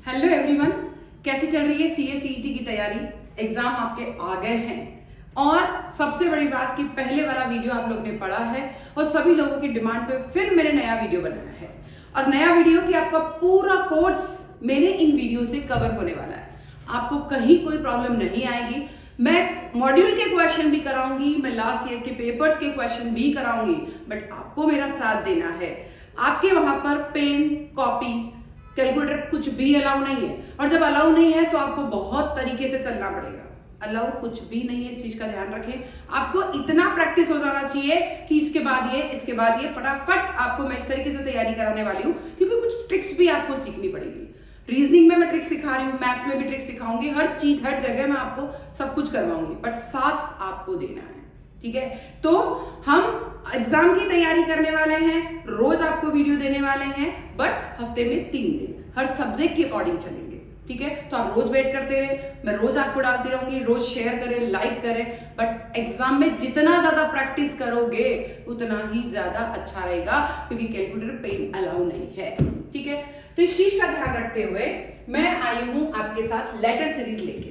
Hello everyone, कैसे चल रही है सीए सीईटी की तैयारी। एग्जाम आपके आ गए हैं और सबसे बड़ी बात कि पहले वाला वीडियो आप लोग ने पढ़ा है और सभी लोगों की डिमांड पे फिर मैंने नया वीडियो बनाया है और नया वीडियो कि आपका पूरा कोर्स मेरे इन वीडियो से कवर होने वाला है। आपको कहीं कोई प्रॉब्लम नहीं आएगी। मैं मॉड्यूल के क्वेश्चन भी कराऊंगी, मैं लास्ट ईयर के पेपर्स के क्वेश्चन भी कराऊंगी, बट आपको मेरा साथ देना है। आपके वहां पर पेन, कॉपी, कैलकुलेटर कुछ भी अलाउ नहीं है और जब अलाउ नहीं है तो आपको बहुत तरीके से चलना पड़ेगा। अलाउ कुछ भी नहीं है, इस चीज का ध्यान रखें। आपको इतना प्रैक्टिस हो जाना चाहिए कि इसके बाद ये फटाफट आपको मैं इस तरीके से तैयारी कराने वाली हूँ, क्योंकि कुछ ट्रिक्स भी आपको सीखनी पड़ेगी। रीजनिंग में मैं ट्रिक्स सिखा रही हूँ, मैथ्स में भी ट्रिक्स सिखाऊंगी, हर चीज हर जगह मैं आपको सब कुछ करवाऊंगी, बट साथ आपको देना है, ठीक है। तो हम एग्जाम की तैयारी करने वाले हैं, रोज आपको वीडियो देने वाले हैं, बट हफ्ते में 3 दिन हर सब्जेक्ट के अकॉर्डिंग चलेंगे, ठीक है। तो आप रोज वेट करते रहे, मैं रोज आपको डालती रहूंगी, रोज शेयर करें, लाइक करें, बट एग्जाम में जितना ज्यादा प्रैक्टिस करोगे उतना ही ज्यादा अच्छा रहेगा, क्योंकि कैलकुलेटर पेन अलाउ नहीं है, ठीक है। तो इस चीज का ध्यान रखते हुए मैं आई हूं आपके साथ लेटर सीरीज लेके।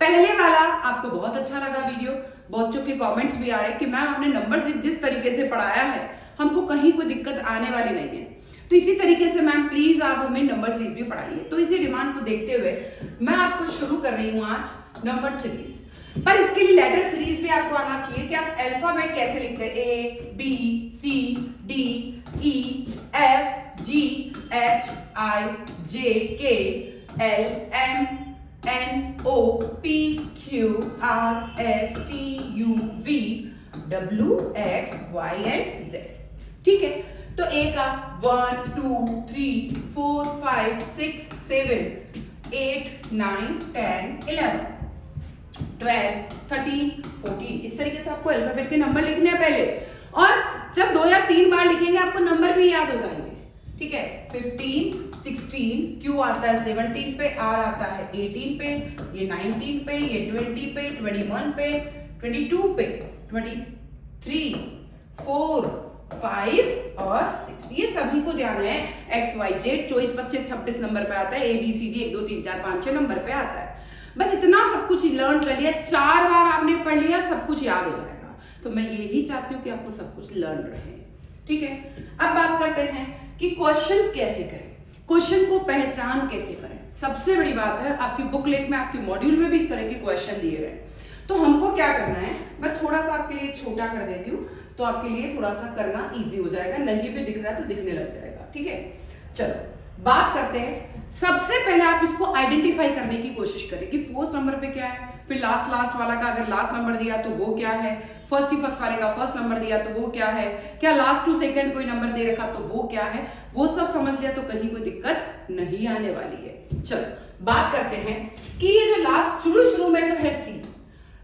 पहले वाला आपको बहुत अच्छा लगा वीडियो, बच्चों के कमेंट्स भी आ रहे हैं कि मैम आपने नंबर जिस तरीके से पढ़ाया है हमको कहीं कोई दिक्कत आने वाली नहीं है। तो इसी तरीके से मैम प्लीज आप हमें नंबर सीरीज भी पढ़ाइए। तो इसी डिमांड को देखते हुए मैं आपको शुरू कर रही हूँ आज नंबर सीरीज। पर इसके लिए लेटर सीरीज भी आपको आना चाहिए कि आप अल्फाबेट कैसे लिखते हैं, A B C D E F G H I J K L M N O P Q R S T U V W X Y and Z, ठीक है। तो ए का 1 2 3 4 5 6 7 8 9 10 11 12 13 14 इस तरीके से आपको अल्फाबेट के नंबर लिखने हैं पहले, और जब 2 या 3 बार लिखेंगे आपको नंबर भी याद हो जाएंगे, ठीक है। 15 16 क्यू आता है 17 पे, आर आता है 18 पे, ये 19 पे, ये 20 पे, 21 पे, 22 पे, 23 4 5 और 6, ये सभी को ध्यान है। एक्स वाई जेड 24 25 26 नंबर पे आता है, A B C D 1 2 3 4 5 6 number पे आता है। बस इतना सब कुछ लर्न कर लिया, 4 बार आपने पढ़ लिया, सब कुछ याद हो जाएगा। तो मैं यही चाहती हूँ कि आपको सब कुछ लर्न रहे, ठीक है। अब बात करते हैं कि क्वेश्चन कैसे करें, क्वेश्चन को पहचान कैसे करें। सबसे बड़ी बात है, आपकी बुकलेट में आपके मॉड्यूल में भी इस तरह के क्वेश्चन दिए गए। तो हमको क्या करना है, मैं थोड़ा सा आपके लिए छोटा कर देती हूँ तो आपके लिए थोड़ा सा करना इजी हो जाएगा। नहीं पे दिख रहा है तो दिखने लग जाएगा, ठीक है। चलो बात करते हैं। सबसे पहले आप इसको आइडेंटिफाई करने की कोशिश करें कि फर्स्ट नंबर पे क्या है, फिर लास्ट वाला का अगर लास्ट नंबर दिया तो वो क्या है, फर्स्ट वाले का फर्स्ट नंबर दिया तो वो क्या है, क्या लास्ट टू सेकंड कोई नंबर दे रखा तो वो क्या है, वो सब समझ लिया तो कहीं कोई दिक्कत नहीं आने वाली है। चलो बात करते हैं कि ये जो लास्ट शुरू में तो है सी,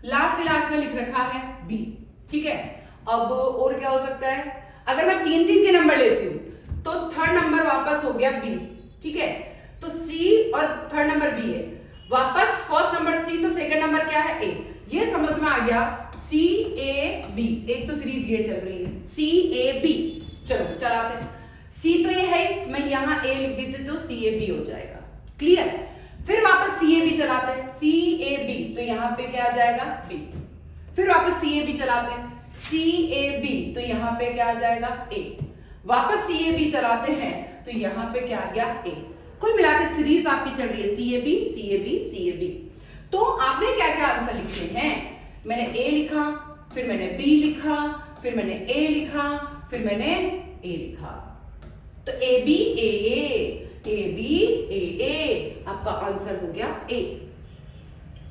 लास्ट में लिख रखा है बी, ठीक है। अब और क्या हो सकता है, अगर मैं 3 के नंबर लेती हूं तो थर्ड नंबर वापस हो गया बी, ठीक है। तो सी और थर्ड नंबर बी है, वापस फर्स्ट नंबर सी, तो सेकंड नंबर क्या है ए। ये समझ में आ गया, सी ए बी। एक तो सीरीज ये चल रही है सी ए बी। चलो चलाते हैं, सी तो ये है, मैं यहां ए लिख देती तो सी ए बी हो जाएगा, क्लियर। फिर वापस सी ए बी चलाते हैं, सी ए बी तो यहां पे क्या आ जाएगा बी। फिर वापस सी ए बी चलाते हैं, सी ए बी तो यहां पे क्या आ जाएगा ए। वापस सी ए बी चलाते हैं तो यहां पे क्या आ गया ए। कुल मिलाकर सीरीज आपकी चल रही है C A B C A B C A B. तो आपने क्या क्या आंसर लिखे हैं, मैंने ए लिखा, फिर मैंने बी लिखा, फिर मैंने ए लिखा, फिर मैंने ए लिखा। तो ए बी ए बी ए, आपका आंसर हो गया ए।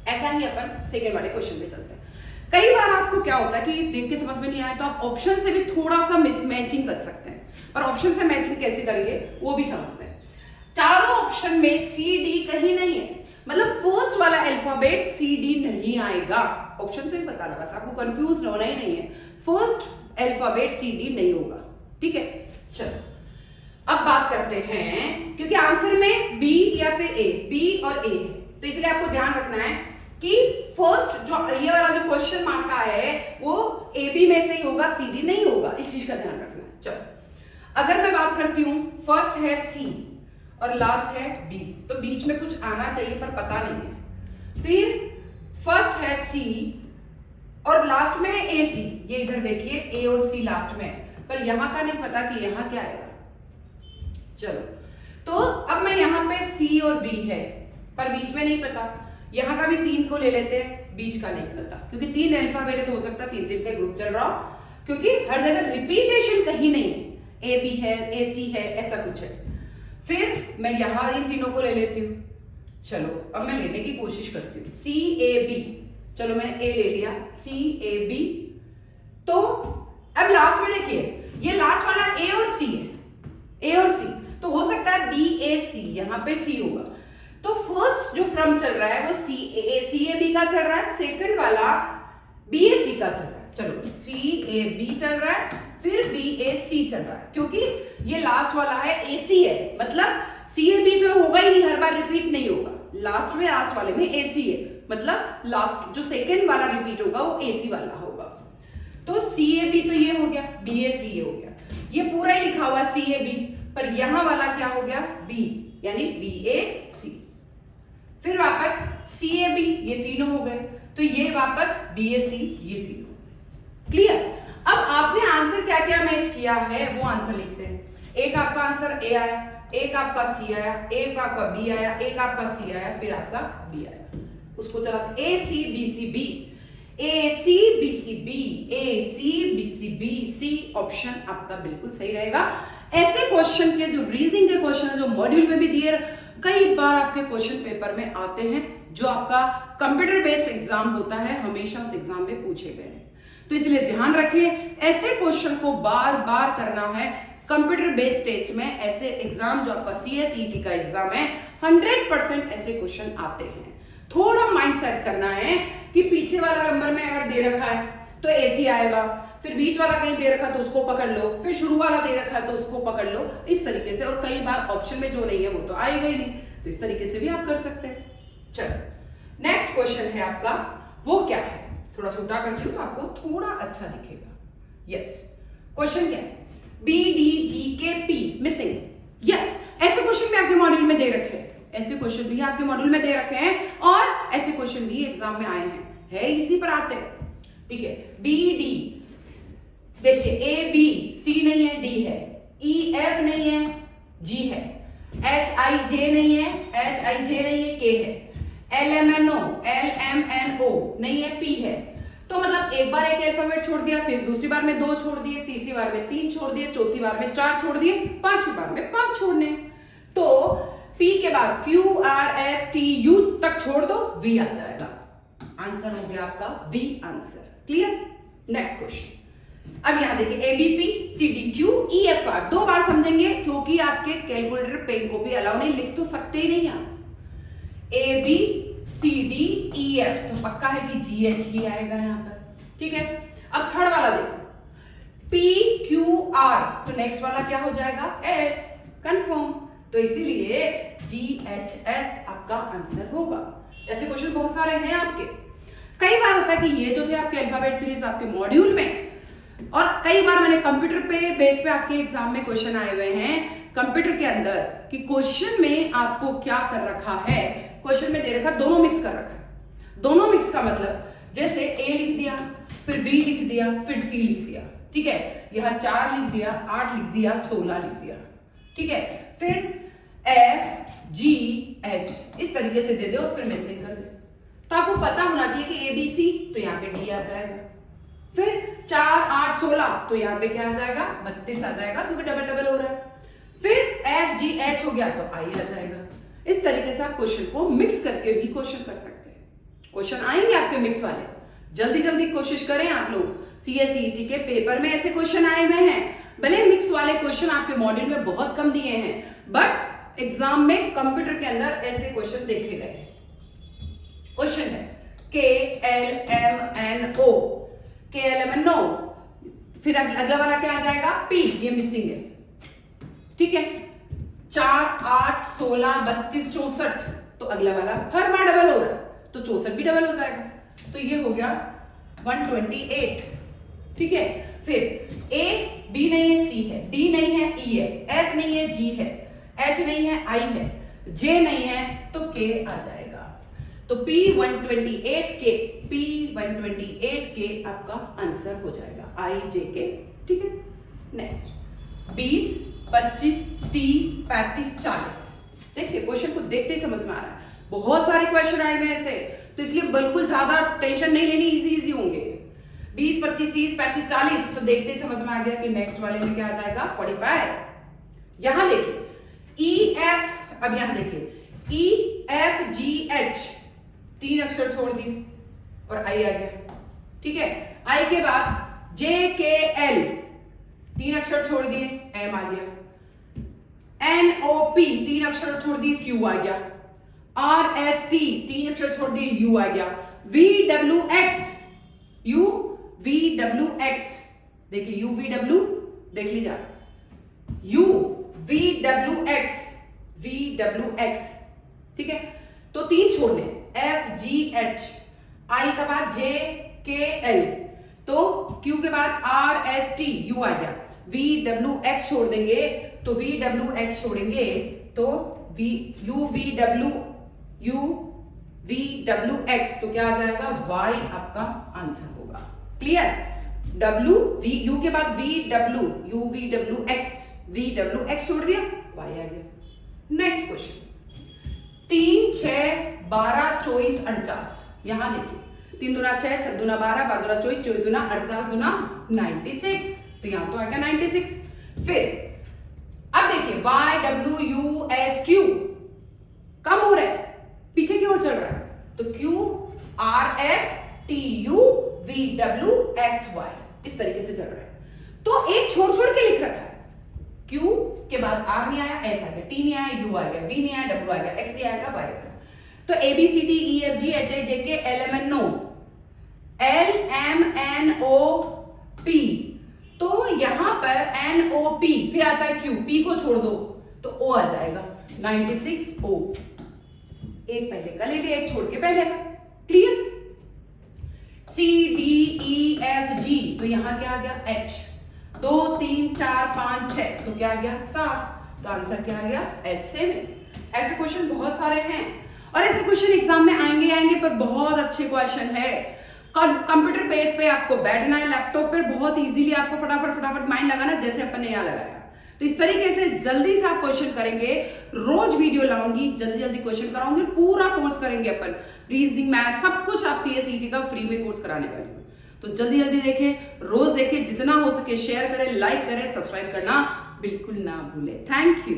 ऐसा ही अपन सेकेंड वाले क्वेश्चन पे चलते हैं। कई बार आपको क्या होता है कि देख के समझ में नहीं आया तो आप ऑप्शन से भी थोड़ा सा मैचिंग कर सकते हैं, और ऑप्शन से मैचिंग कैसे करेंगे वो भी समझते हैं। चारों ऑप्शन में सी डी कहीं नहीं है, मतलब फर्स्ट वाला अल्फाबेट सी डी नहीं आएगा। ऑप्शन से भी पता लगा, आपको कंफ्यूज होना ही नहीं है, फर्स्ट अल्फाबेट सी डी नहीं होगा, ठीक है। चलो अब बात करते हैं, क्योंकि आंसर में बी या फिर ए, बी और ए है, तो इसलिए आपको ध्यान रखना है कि फर्स्ट जो ये वाला जो क्वेश्चन मार्क का है वो ए बी में से ही होगा, सी डी नहीं होगा, इस चीज का ध्यान रखना है। चलो अगर मैं बात करती हूं, फर्स्ट है सी और लास्ट है बी, तो बीच में कुछ आना चाहिए पर पता नहीं है। फिर फर्स्ट है सी और लास्ट में है ए सी, ये इधर देखिए ए और सी लास्ट में है, पर यहां का नहीं पता कि यहां क्या आएगा। चलो तो अब मैं यहां पे सी और बी है पर बीच में नहीं पता, यहां का भी 3 को ले लेते हैं, बीच का नहीं पता क्योंकि 3 अल्फाबेट है तो हो सकता है 3-3 का ग्रुप चल रहा हो, क्योंकि हर जगह रिपीटेशन कहीं नहीं है, ए बी है ए सी है ऐसा कुछ है। फिर मैं यहां इन तीनों को ले लेती हूं। चलो अब मैं लेने की कोशिश करती हूँ सी ए बी, चलो मैंने ए ले लिया सी ए बी। तो अब लास्ट में देखिए ये लास्ट वाला ए और सी है, ए और सी, तो हो सकता है बी ए सी, यहां पे सी होगा। तो फर्स्ट जो क्रम चल रहा है वो सी ए बी का चल रहा है, सेकंड वाला बी ए सी का चल रहा है। चलो सी ए बी चल रहा है फिर बी ए सी चल रहा है, क्योंकि ये लास्ट वाला है ए सी है, मतलब सी ए बी तो होगा ही नहीं, हर बार रिपीट नहीं होगा, लास्ट में लास्ट वाले में ए सी है, मतलब लास्ट जो सेकंड वाला रिपीट होगा वो ए सी वाला होगा। तो सी ए बी तो ये हो गया, बी ए सी ये हो गया, ये पूरा ही लिखा हुआ सी ए बी, पर यहां वाला क्या हो गया बी, यानी बी ए सी। फिर वापस सी ए बी, ये तीनों हो गए, तो ये वापस बी ए सी, ये तीनों। क्लियर? अब आपने आंसर क्या क्या मैच किया है वो आंसर लिखते हैं। एक आपका आंसर ए आया, एक आपका सी आया, एक आपका बी आया, एक आपका सी आया, फिर आपका बी आया, उसको चलाते A C B C B, A C B C B, A C B C B, C option आपका बिल्कुल सही रहेगा। ऐसे क्वेश्चन के जो रीजनिंग के क्वेश्चन है जो मॉड्यूल में भी दिए, कई बार आपके क्वेश्चन पेपर में आते हैं, जो आपका कंप्यूटर बेस्ड एग्जाम होता है हमेशा उस एग्जाम में पूछे गए हैं, तो इसलिए ध्यान रखें ऐसे क्वेश्चन को बार बार करना है। कंप्यूटर बेस्ड टेस्ट में ऐसे एग्जाम जो आपका CSET का एग्जाम है 100% ऐसे क्वेश्चन आते हैं। थोड़ा माइंड सेट करना है कि पीछे वाला नंबर में अगर दे रखा है तो AC आएगा, फिर बीच वाला कहीं दे रखा तो उसको पकड़ लो, फिर शुरू वाला दे रखा है तो उसको पकड़ लो, इस तरीके से। और कई बार ऑप्शन में जो नहीं है वो तो आएगा ही नहीं, तो इस तरीके से भी आप कर सकते हैं। चलो नेक्स्ट क्वेश्चन है आपका, वो क्या है, थोड़ा छोटा करती हूँ तो आपको थोड़ा अच्छा दिखेगा। यस, क्वेश्चन क्या है, बी डी जी के पी मिसिंग। यस, ऐसे क्वेश्चन भी आपके मॉड्यूल में दे रखे हैं, ऐसे क्वेश्चन भी आपके मॉड्यूल में दे रखे हैं और ऐसे क्वेश्चन भी एग्जाम में आए हैं, है इसी पर आते हैं। ठीक है, बी डी देखिए, ए बी सी नहीं है, डी है, ई एफ नहीं है, जी है, एच आई जे नहीं है, एच आई जे नहीं है, के है, एल एम एन ओ नहीं है, पी है। तो मतलब एक बार एक अल्फाबेट छोड़ दिया, फिर दूसरी बार में 2 छोड़ दिए, तीसरी बार में 3 छोड़ दिए, चौथी बार में 4 छोड़ दिए, पांचवी बार में 5 छोड़ने। तो पी के बाद Q R S T you तक छोड़ दो, वी आ जाएगा, आंसर हो गया आपका V answer. Clear? Next question, अब यहां देखिए ABP C D Q E F R, 2 बार समझेंगे क्योंकि आपके कैलकुलेटर पेन को भी अलाउ नहीं, लिख तो सकते ही नहीं आप। A B C D E F, तो पक्का है कि जी एच ही आएगा यहां पर। ठीक है, अब थर्ड वाला देखो, पी क्यू आर, तो नेक्स्ट वाला क्या हो जाएगा एस, कंफर्म, तो इसीलिए जी एच एस आपका आंसर होगा। ऐसे क्वेश्चन बहुत सारे हैं आपके। कई बार होता है कि ये जो थे आपके अल्फाबेट सीरीज आपके मॉड्यूल में, और कई बार मैंने कंप्यूटर पे बेस पे आपके एग्जाम में क्वेश्चन आए हुए हैं कंप्यूटर के अंदर कि क्वेश्चन में आपको क्या कर रखा है, क्वेश्चन में दे रखा दोनों मिक्स कर रखा है। दोनों मिक्स का मतलब जैसे ए लिख दिया, फिर बी लिख दिया, फिर सी लिख दिया। ठीक है, यहां 4 लिख दिया, 8 लिख दिया, 16 लिख दिया। ठीक है, फिर एफ जी एच इस तरीके से दे दो, फिर मिसिंग कर दो, तो आपको पता होना चाहिए कि ए बी सी, तो यहाँ पे डी आ जाएगा, फिर 4 8 16, तो यहाँ पे क्या आ जाएगा 32 आ जाएगा, क्योंकि डबल डबल हो रहा है। फिर एफ जी एच हो गया तो आई आ जाएगा। इस तरीके से आप क्वेश्चन को मिक्स करके भी क्वेश्चन कर सकते हैं। क्वेश्चन आएंगे आपके मिक्स वाले, जल्दी जल्दी कोशिश करें आप लोग। CSET के पेपर में ऐसे क्वेश्चन आए हुए हैं, भले मिक्स वाले क्वेश्चन आपके मॉड्यूल में बहुत कम दिए हैं, बट एग्जाम में कंप्यूटर के अंदर ऐसे क्वेश्चन देखे गए। क्वेश्चन है के एल एम एन ओ, के एल एम एन ओ, फिर अगला वाला क्या आ जाएगा पी, ये मिसिंग है। ठीक है, 4 8 16 32 64, तो अगला वाला हर बार डबल हो रहा है, तो 64 भी डबल हो जाएगा, तो ये हो गया 128। ठीक है, फिर ए बी नहीं है, सी है, डी नहीं है, ई है, एफ नहीं है, जी है, H नहीं है, I है, J नहीं है तो K आ जाएगा। तो P128K, P128K आपका आंसर हो जाएगा, IJK। ठीक है, नेक्स्ट 20, 25, 30, 35, 40। देखिए क्वेश्चन को देखते ही समझ में आ रहा है, बहुत सारे क्वेश्चन आए हुए ऐसे, तो इसलिए बिल्कुल ज्यादा टेंशन नहीं लेनी, इजी इजी होंगे। 20, 25, 30, 35, 40, तो देखते ही समझ में आ गया कि नेक्स्ट वाले में क्या आ जाएगा, 45। यहां देखिए EF, अब यहां देखिए EFGH, 3 अक्षर छोड़ दिए और I आ गया। ठीक है, I के बाद JKL, 3 अक्षर छोड़ दिए, M आ गया। NOP, 3 अक्षर छोड़ दिए, Q आ गया। RST, 3 अक्षर छोड़ दिए, U आ गया। VWX, UVWX, देखिए UVW देख लीजिए, UVWX, VWX। ठीक है, तो 3 छोड़ दें, FGH, I के बाद JKL, तो Q के बाद RST, U आ गया। VWX छोड़ देंगे, तो VWX छोड़ेंगे तो UVWX, तो क्या आ जाएगा, Y आपका आंसर होगा। क्लियर, U के बाद VWX छोड़ दिया, Y आ गया। Next question 3, 6, 12, 24, 48। यहां देखिए 3 दूना 6, 6 दूना 12, 12 दूना 24, 24 दूना 48 दूना 96, तो यहां तो आएगा 96। फिर अब देखिए YWUSQ कम हो रहा है, पीछे की ओर चल रहा है, तो QRSTUVWXY इस तरीके से चल रहा है। तो एक छोड़ छोड़ के लिख रखा है, Q के बाद R नहीं आया, S आ गया, T नहीं आया, U आ गया, V नहीं आया, W आ गया, X नहीं आएगा, Y आएगा। तो ABCDEFGHIJKLMNO, LMNOP, तो यहां पर NOP, फिर आता है Q, P को छोड़ दो तो O आ जाएगा, 96O। एक पहले का ले लिया, एक छोड़ के पहले का। क्लियर, CDEFG, तो यहां क्या आ गया, H, 2, 3, 4, 5, 6, तो क्या आ गया, 7, तो आंसर क्या आ गया, H7। ऐसे क्वेश्चन बहुत सारे हैं और ऐसे क्वेश्चन एग्जाम में आएंगे, पर बहुत अच्छे क्वेश्चन है। कंप्यूटर पेज पे आपको बैठना है, लैपटॉप पे बहुत इजीली आपको फटाफट माइंड लगाना, जैसे अपन ने यहाँ लगाया। तो इस तरीके से जल्दी से आप क्वेश्चन करेंगे, रोज वीडियो लाऊंगी, जल्दी क्वेश्चन कराऊंगी, पूरा कोर्स करेंगे अपन, रीजनिंग, मैथ, सब कुछ आप CSET का फ्री में कोर्स कराने वाले हैं। तो जल्दी देखें, रोज देखें, जितना हो सके शेयर करें, लाइक करें, सब्सक्राइब करना बिल्कुल ना भूलें। Thank you.